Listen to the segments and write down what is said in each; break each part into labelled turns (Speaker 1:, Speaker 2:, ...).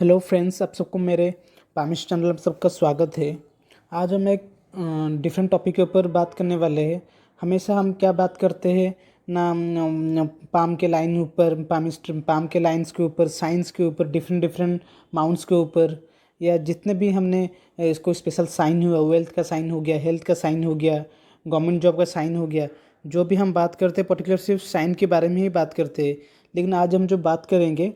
Speaker 1: Hello friends, आप सबको मेरे पामिश चैनल में सबका स्वागत है। आज हम एक डिफरेंट टॉपिक के ऊपर बात करने वाले हैं। हमेशा हम क्या बात करते हैं ना, पाम के लाइन ऊपर, पाम के लाइंस के ऊपर, साइंस के ऊपर, डिफरेंट डिफरेंट माउंट्स के ऊपर, या जितने भी हमने इसको स्पेशल साइन हुआ, वेल्थ का साइन हो गया, हेल्थ का साइन हो गया, गवर्नमेंट जॉब का साइन हो गया, जो भी हम बात करते हैं पर्टिकुलर सिर्फ साइन के बारे में ही बात करते हैं। लेकिन आज हम जो बात करेंगे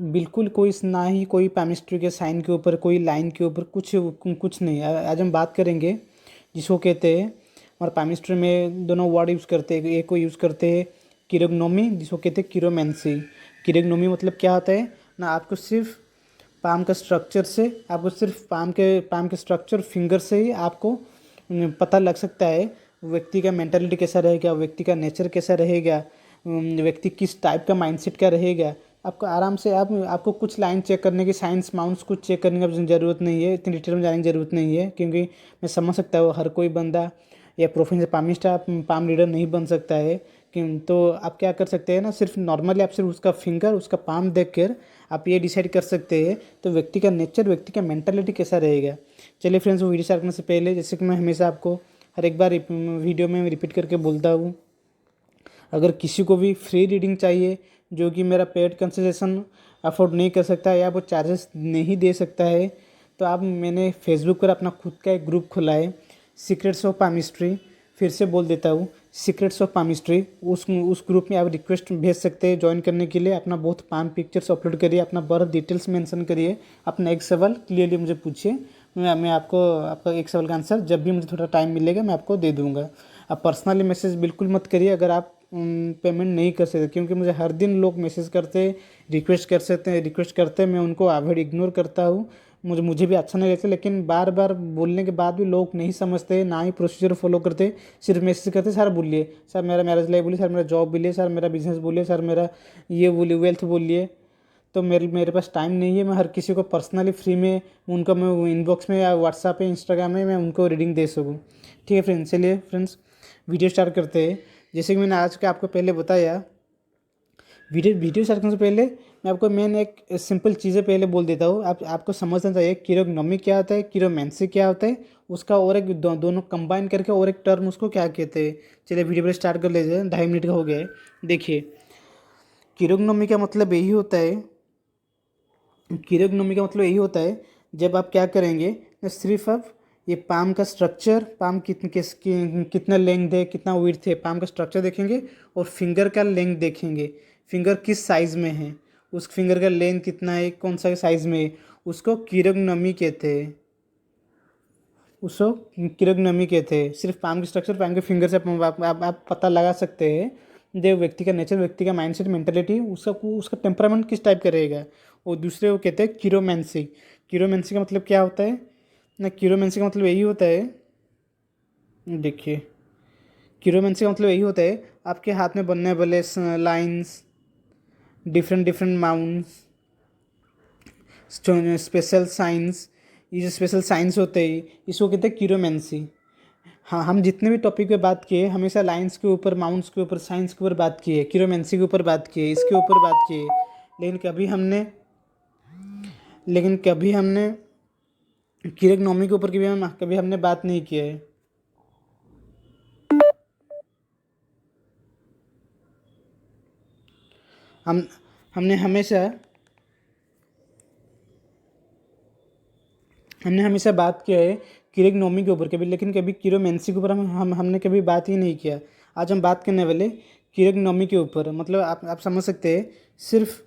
Speaker 1: बिल्कुल कोई ना ही कोई केमिस्ट्री के साइन के ऊपर, कोई लाइन के ऊपर, कुछ कुछ नहीं। आज हम बात करेंगे जिसको कहते हैं, और केमिस्ट्री में दोनों वर्ड यूज़ करते हैं। एक को यूज़ करते हैं किरोग्नोमी, जिसको कहते हैं किरोमेंसी। किरोग्नोमी मतलब क्या होता है ना, आपको सिर्फ पाम का स्ट्रक्चर से, आपको सिर्फ पाम के स्ट्रक्चर फिंगर से ही आपको पता लग सकता है व्यक्ति का मेंटालिटी कैसा रहेगा, व्यक्ति का नेचर कैसा रहेगा, व्यक्ति किस टाइप का माइंडसेट का रहेगा। आपको आराम से आपको कुछ लाइन चेक करने की, साइंस माउंट्स कुछ चेक करने की ज़रूरत नहीं है, इतनी डिटेल में जाने की ज़रूरत नहीं है, क्योंकि मैं समझ सकता हूँ हर कोई बंदा या प्रोफेशनल पामिस्ट पाम रीडर नहीं बन सकता है। कि तो आप क्या कर सकते हैं ना, सिर्फ नॉर्मली आप सिर्फ उसका फिंगर, उसका पाम देख कर आप ये डिसाइड कर सकते हैं तो व्यक्ति का नेचर, व्यक्ति का मेंटालिटी कैसा रहेगा। चलिए फ्रेंड्स, वो वीडियो स्टार्ट करने से पहले, जैसे कि मैं हमेशा आपको हर एक बार वीडियो में रिपीट करके बोलता हूँ, अगर किसी को भी फ्री रीडिंग चाहिए जो कि मेरा पेड कंसल्टेशन अफोर्ड नहीं कर सकता या वो चार्जेस नहीं दे सकता है, तो आप, मैंने फेसबुक पर अपना खुद का एक ग्रुप खोला है, सीक्रेट्स ऑफ पामिस्ट्री। फिर से बोल देता हूँ, सीक्रेट्स ऑफ पामिस्ट्री। उस ग्रुप में आप रिक्वेस्ट भेज सकते हैं ज्वाइन करने के लिए। अपना बहुत पाम पिक्चर्स अपलोड करिए, अपना बर्थ डिटेल्स मेंशन करिए, अपना एक सवाल क्लियरली मुझे पूछिए। मैं आपको आपका एक सवाल का आंसर जब भी मुझे थोड़ा टाइम मिलेगा मैं आपको दे दूँगा। आप पर्सनली मैसेज बिल्कुल मत करिए अगर आप पेमेंट नहीं कर सकते, क्योंकि मुझे हर दिन लोग मैसेज करते, रिक्वेस्ट करते हैं, मैं उनको अवॉइड, इग्नोर करता हूँ। मुझे भी अच्छा नहीं लगता, लेकिन बार बार बोलने के बाद भी लोग नहीं समझते, ना ही प्रोसीजर फॉलो करते, सिर्फ मैसेज करते, सर बोलिए, सर मेरा मैरिज लाइफ बोलिए, सर मेरा जॉब बोलिए, सर मेरा बिजनेस बोलिए, सर मेरा ये बोलिए, वेल्थ बोलिए। तो मेरे पास टाइम नहीं है, मैं हर किसी को पर्सनली फ्री में उनका मैं इनबॉक्स में या व्हाट्सएप पे, इंस्टाग्राम में मैं उनको रीडिंग दे सकूँ। ठीक है फ्रेंड्स, चलिए फ्रेंड्स वीडियो स्टार्ट करते हैं। जैसे कि मैंने आज का आपको पहले बताया, वीडियो स्टार्ट करने से पहले मैं आपको मेन एक सिंपल चीज़ें पहले बोल देता हूँ। आपको समझना चाहिए किरोग्नोमी क्या होता है, किरोमेंसी क्या होता है, उसका और एक दोनों कंबाइन करके और एक टर्म उसको क्या कहते हैं। चलिए वीडियो पर स्टार्ट कर लेते हैं, 2.5 मिनट का हो गया है। देखिए, किरोग्नोमी का मतलब यही होता है, किरोग्नोमी का मतलब यही होता है, जब आप क्या करेंगे तो सिर्फ आप ये पाम का स्ट्रक्चर, पाम कितना लेंथ है, कितना विड्थ है, पाम का स्ट्रक्चर देखेंगे और फिंगर का लेंथ देखेंगे, फिंगर किस साइज़ में है, उस फिंगर का लेंथ कितना है, कौन सा साइज़ में है, उसको किरोग्नोमी कहते हैं। उसको किरोग्नोमी कहते हैं। सिर्फ पाम की स्ट्रक्चर, पाम के फिंगर से आप पता लगा सकते हैं जो व्यक्ति का नेचर, व्यक्ति का माइंडसेट, मेंटालिटी, उसका टेम्परामेंट किस टाइप का रहेगा। और दूसरे को कहते हैं किरोमेंसी। किरोमेंसी का मतलब क्या होता है ना, किरोमेंसी का मतलब यही होता है, देखिए, किरोमेंसी का मतलब यही होता है, आपके हाथ में बनने वाले lines, different different mounts, special signs, ये जो स्पेशल साइंस होते हैं इसको कहते हैं किरोमेंसी। हाँ, हम जितने भी टॉपिक पे बात किए हमेशा लाइंस के ऊपर, माउंट्स के ऊपर, साइंस के ऊपर बात की है, किरोमेंसी के ऊपर बात की है, इसके ऊपर बात की है। लेकिन कभी हमने किरोग्नोमी के ऊपर कभी हमने बात नहीं की है। हम हमने हमेशा हमने हमेशा बात किया है किरोग्नोमी के ऊपर कभी, लेकिन कभी किरोमेंसी के ऊपर हमने कभी बात ही नहीं किया। आज हम बात करने वाले किरोग्नोमी के ऊपर। मतलब आप समझ सकते हैं, सिर्फ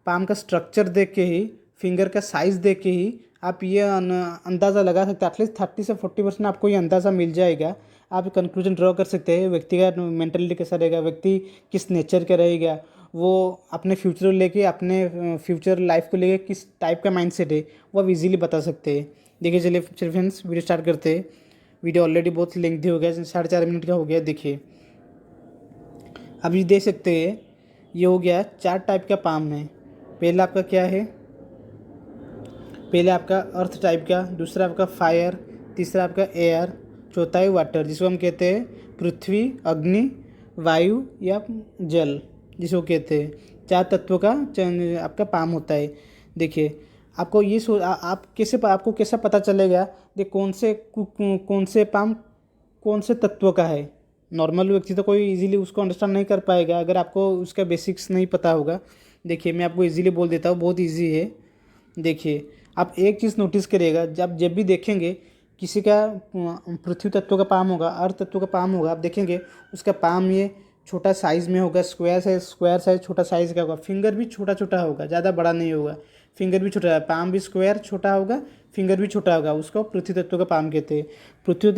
Speaker 1: पाम का स्ट्रक्चर देख के ही, फिंगर का साइज़ देख के ही आप ये अंदाज़ा लगा सकते हैं। एटलीस्ट 30 से 40% आपको ये अंदाज़ा मिल जाएगा। आप कंक्लूजन ड्रॉ कर सकते हैं व्यक्ति का मेंटलिटी कैसा रहेगा, व्यक्ति किस नेचर का रहेगा, वो अपने फ्यूचर को लेके, अपने फ्यूचर लाइफ को लेके किस टाइप का माइंडसेट है, वो आप इजीली बता सकते हैं। देखिए, चलिए फ्रेंड्स वीडियो स्टार्ट करते हैं। वीडियो ऑलरेडी बहुत लेंथी हो गया, 4.5 मिनट का हो गया। देखिए, अब ये देख सकते हैं, ये हो गया 4 टाइप का पाम है। पहला आपका क्या है, पहले आपका अर्थ टाइप का, दूसरा आपका फायर, तीसरा आपका एयर, चौथा है वाटर, जिसको हम कहते हैं पृथ्वी, अग्नि, वायु या जल, जिसको कहते हैं। 4 तत्वों का आपका पाम होता है। देखिए, आपको कैसा पता चलेगा कि कौन से पाम कौन से तत्व का है। नॉर्मल व्यक्ति तो कोई इजीली उसको अंडरस्टैंड नहीं कर पाएगा अगर आपको उसका बेसिक्स नहीं पता होगा। देखिए मैं आपको इजीली बोल देता हूँ, बहुत इजी है। देखिए आप एक चीज़ नोटिस करिएगा, जब भी देखेंगे किसी का पृथ्वी तत्व का पाम होगा, अर्थ तत्व का पाम होगा, आप देखेंगे उसका पाम ये छोटा साइज़ में होगा, स्क्वायर साइज छोटा साइज़ का होगा, फिंगर भी छोटा छोटा होगा, ज़्यादा बड़ा नहीं होगा, फिंगर भी छोटा, पाम भी स्क्वायर छोटा होगा, फिंगर भी छोटा होगा, उसको पृथ्वी तत्व का पाम कहते हैं। पृथ्वी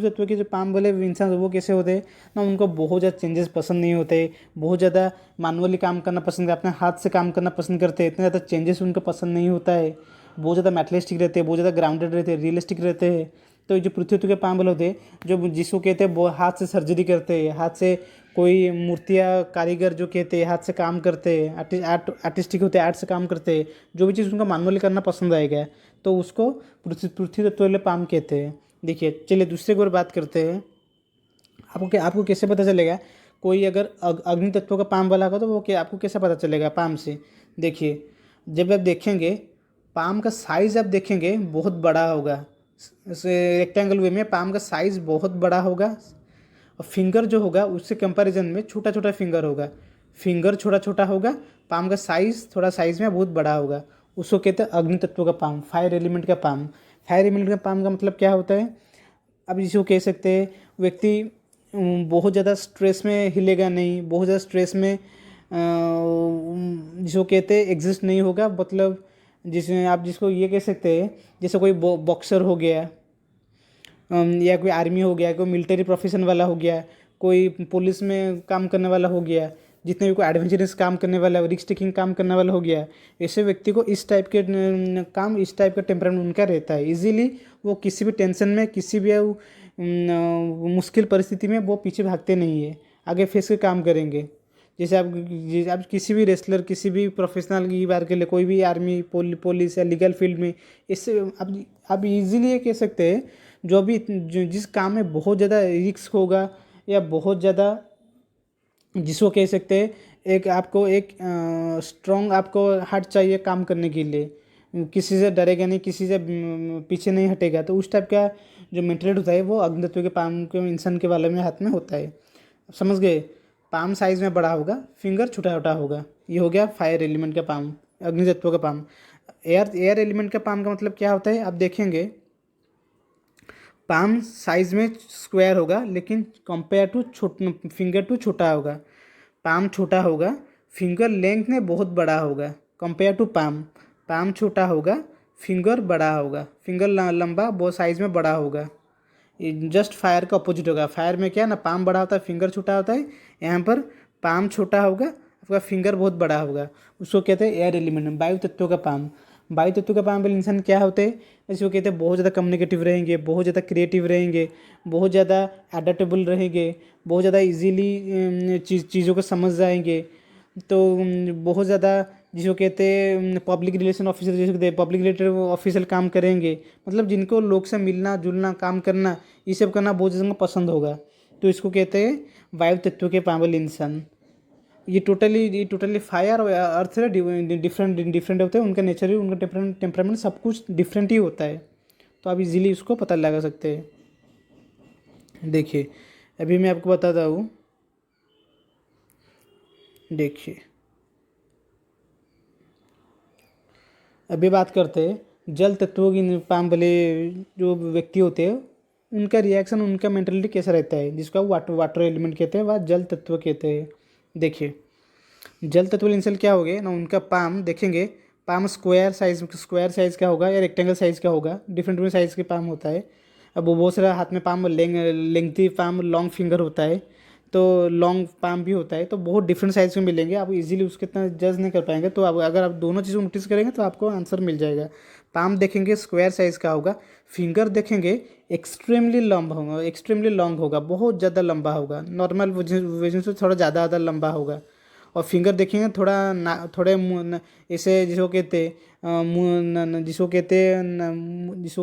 Speaker 1: तत्व के जो पाम वाले इंसान वो कैसे होते हैं ना, उनको बहुत ज़्यादा चेंजेस पसंद नहीं होते, बहुत ज़्यादा मैनुअली काम करना पसंद करते, अपने हाथ से काम करना पसंद करते हैं, इतना ज़्यादा चेंजेस उनको पसंद नहीं होता है, बहुत ज़्यादा मैटलिस्टिक रहते हैं, बहुत ज़्यादा ग्राउंडेड रहते हैं, रियलिस्टिक रहते हैं। तो जो पृथ्वी तत्व के पाम वाले होते हैं, जो जिसको कहते हैं वो हाथ से सर्जरी करते हैं, हाथ से कोई मूर्तियाँ कारीगर जो कहते हैं हाथ से काम करते हैं, आर्टिस्टिक होते हैं, आर्ट से काम करते हैं, जो भी चीज़ उनका मैनुअली करना पसंद आएगा तो उसको पृथ्वी तत्व वाले पाम कहते हैं। देखिए चलिए दूसरे की ओर बात करते हैं। आपको कैसे पता चलेगा कोई अगर अग्नि तत्व का पाम वाला होगा तो वो क्या, आपको कैसे पता चलेगा पाम से। देखिए जब आप देखेंगे पाम का साइज़ आप देखेंगे बहुत बड़ा होगा, रेक्टेंगल वे में पाम का साइज़ बहुत बड़ा होगा, और फिंगर जो होगा उससे कंपैरिजन में छोटा छोटा फिंगर होगा, फिंगर छोटा छोटा होगा, पाम का साइज़ थोड़ा साइज़ में बहुत बड़ा होगा, उसको कहते हैं अग्नि तत्व का पाम, फायर एलिमेंट का पाम। फायर एलिमेंट का पाम का मतलब क्या होता है, अब जिसको कह सकते हैं व्यक्ति बहुत ज़्यादा स्ट्रेस में हिलेगा नहीं, बहुत ज़्यादा स्ट्रेस में जिसको कहते हैं एग्जिस्ट नहीं होगा, मतलब जिसमें आप जिसको ये कह सकते हैं जैसे कोई बॉक्सर हो गया, या कोई आर्मी हो गया, कोई मिलिट्री प्रोफेशन वाला हो गया, कोई पुलिस में काम करने वाला हो गया, जितने भी कोई एडवेंचरस काम करने वाला, रिस्क टेकिंग काम करने वाला हो गया, ऐसे व्यक्ति को इस टाइप के इस टाइप का टेम्परामेंट उनका रहता है। इजीली वो किसी भी टेंशन में, किसी भी मुश्किल परिस्थिति में वो पीछे भागते नहीं है, आगे फेस के काम करेंगे। जैसे आप किसी भी रेसलर, किसी भी प्रोफेशनल की बात कर ले, कोई भी आर्मी, पुलिस या लीगल फील्ड में, इससे आप इजीली ये कह सकते हैं जिस काम में बहुत ज़्यादा रिस्क होगा या बहुत ज़्यादा, जिसको कह सकते हैं एक स्ट्रॉन्ग आपको हार्ट चाहिए काम करने के लिए, किसी से डरेगा नहीं, किसी से पीछे नहीं हटेगा, तो उस टाइप का जो मेंटेलिटी होता है वो अग्नि तत्व के पाम के इंसान के वाले में हाथ में होता है। समझ गए, पाम साइज में बड़ा होगा, फिंगर छोटा छोटा होगा, ये हो गया फायर एलिमेंट का पाम, अग्नि तत्व का पाम। एयर एलिमेंट का पाम का मतलब क्या होता है, आप देखेंगे पाम साइज में स्क्वायर होगा लेकिन कंपेयर टू फिंगर टू छोटा होगा, पाम छोटा होगा, फिंगर लेंथ में बहुत बड़ा होगा, कंपेयर टू पाम छोटा होगा, फिंगर बड़ा होगा, फिंगर लंबा, बहुत साइज में बड़ा होगा। जस्ट फायर का अपोजिट होगा, फायर में क्या ना पाम बड़ा होता है, फिंगर छोटा होता है, यहाँ पर पाम छोटा होगा, आपका फिंगर बहुत बड़ा होगा, उसको कहते हैं एयर एलिमेंट, वायु तत्व का पाम। वायु तत्व का पाम वाले इंसान क्या होते हैं, इसको कहते हैं बहुत ज़्यादा कम्युनिकेटिव रहेंगे, बहुत ज़्यादा क्रिएटिव रहेंगे, बहुत ज़्यादा एडेप्टेबल रहेंगे, बहुत ज़्यादा इजीली चीज़ों को समझ जाएंगे, तो बहुत ज़्यादा जिसको कहते हैं पब्लिक रिलेशन ऑफिसर, जिसको कहते हैं पब्लिक रिलेटेड ऑफिसर काम करेंगे, मतलब जिनको लोग से मिलना जुलना, काम करना, ये सब करना बहुत ज़्यादा पसंद होगा, तो इसको कहते हैं वायु तत्व के पावल इंसान। ये टोटली फायर और अर्थ से डिफरेंट होते हैं, उनका नेचर ही, उनका टेम्परामेंट सब कुछ डिफरेंट ही होता है, तो आप इजीली उसको पता लगा सकते हैं। देखिए अभी मैं आपको बताता हूँ, देखिए अभी बात करते हैं जल तत्वों की पाम वाले जो व्यक्ति होते हैं, उनका रिएक्शन, उनका मेंटलिटी कैसा रहता है, जिसको वाटर एलिमेंट कहते हैं, वह जल तत्व कहते हैं। देखिए जल तत्व इंसान क्या हो गए ना, उनका पाम देखेंगे, पाम स्क्वायर साइज का होगा या रेक्टेंगल साइज का होगा, डिफरेंट साइज के पाम होता है। अब वो बहुत सारा हाथ में palm lengthy palm, long finger होता है, तो लॉन्ग पाम भी होता है, तो बहुत डिफरेंट साइज़ में मिलेंगे, आप इजीली उसके इतना जज नहीं कर पाएंगे, तो अब अगर आप दोनों चीज़ नोटिस करेंगे तो आपको आंसर मिल जाएगा। पाम देखेंगे स्क्वायर साइज़ का होगा, फिंगर देखेंगे एक्सट्रीमली लॉन्ग होगा, बहुत ज़्यादा लंबा होगा, नॉर्मल वजन से थोड़ा ज़्यादा लंबा होगा, और फिंगर देखेंगे ऐसे जिसको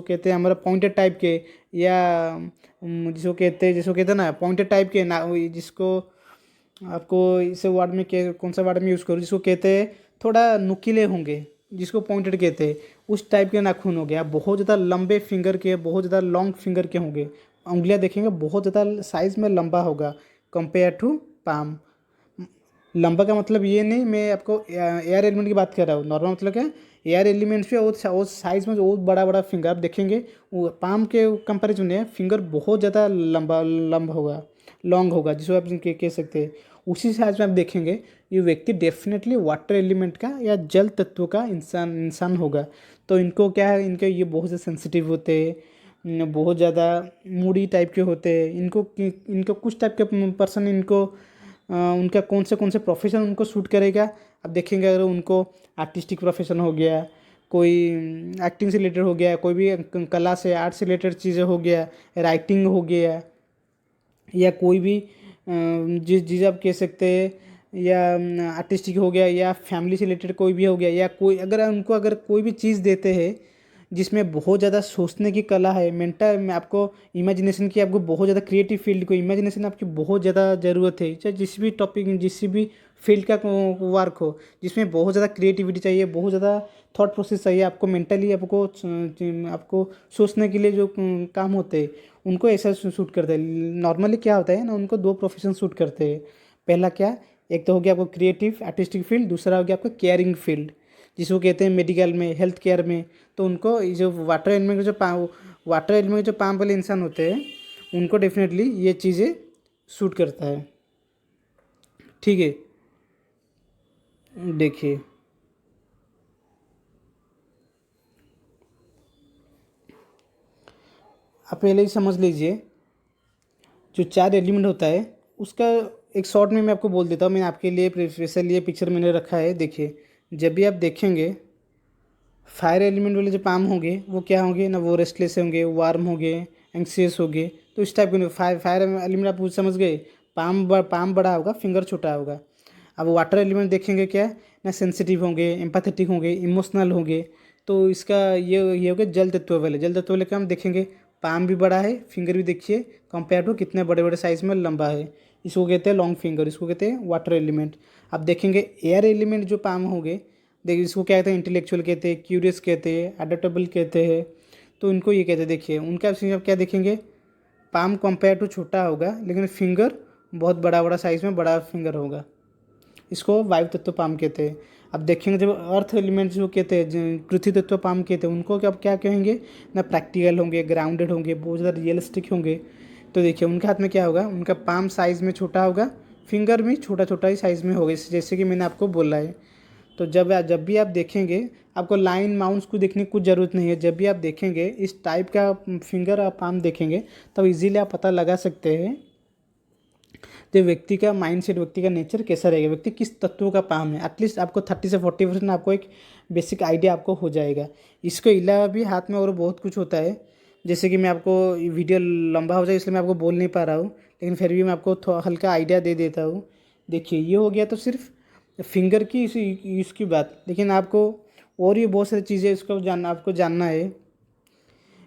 Speaker 1: कहते हैं हमारा पॉइंटेड टाइप के, या जिसको कहते हैं ना पॉइंटेड टाइप के ना, जिसको आपको इसे वर्ड में कौन सा वर्ड में यूज़ करूँ, जिसको कहते हैं थोड़ा नुकीले होंगे, जिसको पॉइंटेड कहते हैं, उस टाइप के नाखून हो गया। बहुत ज़्यादा लंबे फिंगर के, बहुत ज़्यादा लॉन्ग फिंगर के होंगे। उंगलियां देखेंगे बहुत ज़्यादा साइज़ में लंबा होगा कंपेयर टू पाम। लंबा का मतलब ये नहीं, मैं आपको एयर एलिमेंट की बात कर रहा हूँ। नॉर्मल मतलब क्या, एयर एलिमेंट्स पे वो साइज़ में बहुत बड़ा बड़ा फिंगर आप देखेंगे, वो पाम के कंपेरिजन में फिंगर बहुत ज़्यादा लंबा होगा, लॉन्ग होगा, जिसको आप कह सकते हैं। उसी साइज में आप देखेंगे ये व्यक्ति डेफिनेटली वाटर एलिमेंट का या जल तत्व का इंसान होगा। तो इनको क्या है, इनके ये बहुत से सेंसिटिव होते हैं, बहुत ज़्यादा मूडी टाइप के होते हैं। इनको कुछ टाइप के पर्सन, इनको उनका कौन से प्रोफेशन उनको सूट करेगा आप देखेंगे। अगर उनको आर्टिस्टिक प्रोफेशन हो गया, कोई एक्टिंग से रिलेटेड हो गया, कोई भी कला से आर्ट से रिलेटेड चीज़ें हो गया, राइटिंग हो गया, या कोई भी जिस चीज़ आप कह सकते हैं, या आर्टिस्टिक हो गया, या फैमिली से रिलेटेड कोई भी हो गया, या कोई अगर कोई भी चीज़ देते हैं जिसमें बहुत ज़्यादा सोचने की कला है, मेंटल में आपको इमेजिनेशन की, आपको बहुत ज़्यादा क्रिएटिव फील्ड को इमेजिनेशन आपकी बहुत ज़्यादा ज़रूरत है। चाहे जिस भी टॉपिक, जिस भी फील्ड का वर्क हो, जिसमें बहुत ज़्यादा क्रिएटिविटी चाहिए, बहुत ज़्यादा थॉट प्रोसेस चाहिए, आपको मेंटली आपको सोचने के लिए जो काम होते हैं, उनको ऐसा शूट करते हैं। नॉर्मली क्या होता है ना, उनको दो प्रोफेशन शूट करते हैं। पहला क्या, एक तो हो गया आपको क्रिएटिव आर्टिस्टिक फील्ड, दूसरा हो गया आपका केयरिंग फील्ड, जिसको कहते हैं मेडिकल में, हेल्थ केयर में। तो उनको जो वाटर एलिमेंट के जो पाम वाले इंसान होते हैं, उनको डेफिनेटली ये चीज़ें सूट करता है। ठीक है, देखिए आप पहले ही समझ लीजिए, जो 4 एलिमेंट होता है उसका एक शॉर्ट में मैं आपको बोल देता हूँ। मैंने आपके लिए स्पेशली ये पिक्चर मैंने रखा है, देखिए। जब भी आप देखेंगे फायर एलिमेंट वाले जो पाम होंगे वो क्या होंगे ना, वो रेस्टलेस होंगे, वार्म होंगे, एंक्सियस होंगे। तो इस टाइप के फायर एलिमेंट आप समझ गए, पाम बड़ा होगा, फिंगर छोटा होगा। अब वाटर एलिमेंट देखेंगे क्या है ना, सेंसिटिव होंगे, एम्पैथेटिक होंगे, इमोशनल होंगे। तो इसका ये हो गया जल तत्व वाले। जल तत्व वाले का हम देखेंगे पाम भी बड़ा है, फिंगर भी देखिए कंपेयर टू कितने बड़े बड़े साइज़ में लंबा है। इसको कहते हैं लॉन्ग फिंगर, इसको कहते हैं वाटर एलिमेंट। अब देखेंगे एयर एलिमेंट जो पाम होंगे, देखिए इसको क्या कहते हैं, इंटेलेक्चुअल कहते हैं, क्यूरियस कहते हैं, अडेप्टेबल कहते हैं। तो इनको ये कहते हैं, देखिए उनका आप क्या देखेंगे, पाम कंपेयर टू छोटा होगा, लेकिन फिंगर बहुत बड़ा बड़ा साइज़ में बड़ा फिंगर होगा। इसको वायु तत्व पाम कहते हैं। अब देखेंगे जब अर्थ एलिमेंट्स जो कहते हैं, पृथ्वी तत्व पाम कहते हैं, उनको क्या कहेंगे ना, प्रैक्टिकल होंगे, ग्राउंडेड होंगे, बहुत ज़्यादा रियलिस्टिक होंगे। तो देखिए उनके हाथ में क्या होगा, उनका पाम साइज़ में छोटा होगा, फिंगर भी छोटा छोटा ही साइज़ में होगा, जैसे कि मैंने आपको बोला है। तो जब भी आप देखेंगे, आपको लाइन माउंट्स को देखने की कुछ ज़रूरत नहीं है। जब भी आप देखेंगे इस टाइप का फिंगर आप पाम देखेंगे, तब इजीली आप पता लगा सकते हैं तो व्यक्ति का माइंडसेट, व्यक्ति का नेचर कैसा रहेगा, व्यक्ति किस तत्वों का पाम है। एटलीस्ट आपको 30 से 40% आपको एक बेसिक आइडिया आपको हो जाएगा। इसके अलावा भी हाथ में और बहुत कुछ होता है, जैसे कि मैं आपको, वीडियो लंबा हो जाए इसलिए मैं आपको बोल नहीं पा रहा हूँ, लेकिन फिर भी मैं आपको हल्का आइडिया दे देता हूँ। देखिए ये हो गया तो सिर्फ फिंगर की इसकी बात, लेकिन आपको और भी बहुत सारी चीज़ें इसको आपको जानना है।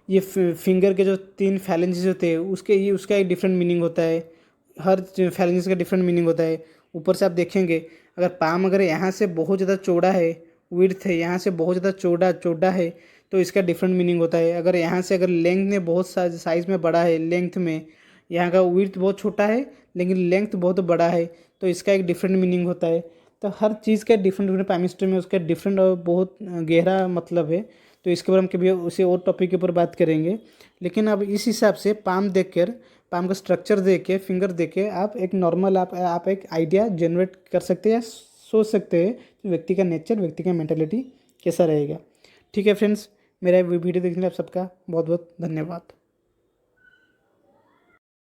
Speaker 1: ये फिंगर के जो 3 फैलेंजेस होते हैं, उसका एक डिफरेंट मीनिंग होता है। हर फैलेंजेस का डिफरेंट मीनिंग होता है। ऊपर से आप देखेंगे, अगर पाम अगर यहाँ से बहुत ज़्यादा चौड़ा है, विड्थ है, यहाँ से बहुत ज़्यादा चौड़ा है, तो इसका डिफरेंट मीनिंग होता है। अगर यहाँ से अगर लेंथ में बहुत साइज़ में बड़ा है, लेंथ में यहाँ का विड्थ बहुत छोटा है लेकिन लेंथ बहुत बड़ा है, तो इसका एक डिफरेंट मीनिंग होता है। तो हर चीज़ का डिफरेंट पाइमिस्ट्री में उसका डिफरेंट और बहुत गहरा मतलब है। तो इसके ऊपर हम कभी उसे और टॉपिक के ऊपर बात करेंगे। लेकिन अब इस हिसाब से पाम का स्ट्रक्चर देख के, फिंगर देख के आप एक नॉर्मल आप एक आइडिया जनरेट कर सकते हैं या सोच सकते हैं कि व्यक्ति का नेचर, व्यक्ति का मेंटालिटी कैसा रहेगा। ठीक है फ्रेंड्स, मेरा वीडियो देखने आप सबका बहुत बहुत धन्यवाद।